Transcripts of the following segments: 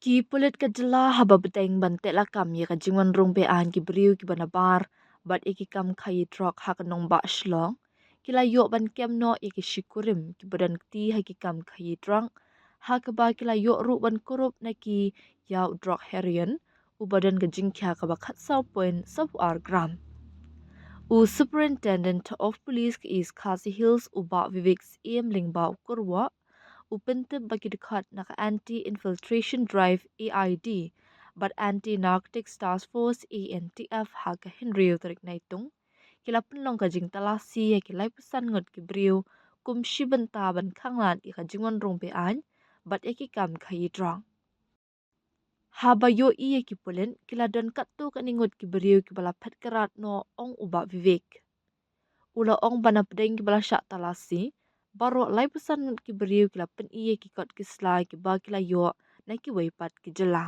Ki pulit ka jela haba beteng bante la kam ye ka jingwan rong be an ki briu ki banabar bat eki kam khai trok ha ka nong ba shlong kila yo ban kem no eki shikurim ki badan ti ha ki kam khai trong ha ka ba kila yo ru ban kurup na ki yaw drok herian u badan ka jing kya ka ba khat saw point sab ar gram u superintendent of police ki is Khasi Hills u ba Vivek em lingba kurwa Upintip bagi dekat nak anti-infiltration drive AID, but anti-narcotics task force ANTF haga Henry tarik naitung, kila penlong kajing talasi ya kilai pesan ngot kibriu, kum shibenta ban kanglan i kajingon rong bean, but eki kam kayi drang. Haba yo iya kipulen kila don katu kaningot kibriu kibala pet kerat no ong uba Vivek. Ula ong bana pedeng kibala syak talasi, baro lai pesan ngut ki beriu kila pen iye ki kot ki slai ki ba kila yo na ki weipat ki jela.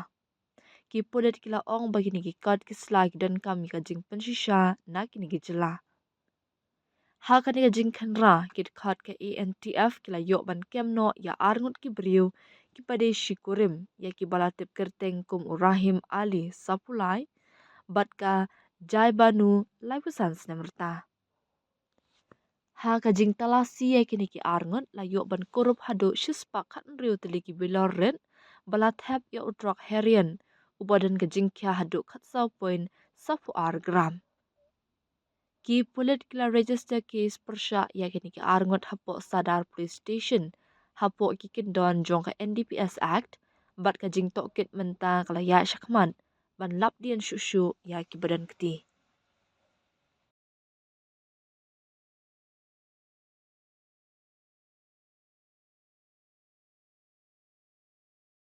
Ki podet kila ong bagi ni ki kot ki slai ki dan kami ka jing pen shisha na ki ni ki jela. Ha ka ni ka jing kanra ki kot ka ANTF kila yo ban kem no ya ar ngut ki beriu ki pade shikurim ya ki bala tip kerteng kum urahim Ali Sapulai bat ka jai banu lai pesan senemerta. Ha kajing talasi ya kini ki arngot la yo ban korup hado shispak kan riu teli ki biloren balat hep ya utrok herian ubadan kajing kya hado kat saw point safu ar gram. Ki pulit kila register case persya ya kini ki arngot hapo sadar police station hapo ki kindon jong ka NDPS Act bat kajing tokit mentang kala ya syakman ban lap dian shushu ya ki badan keti.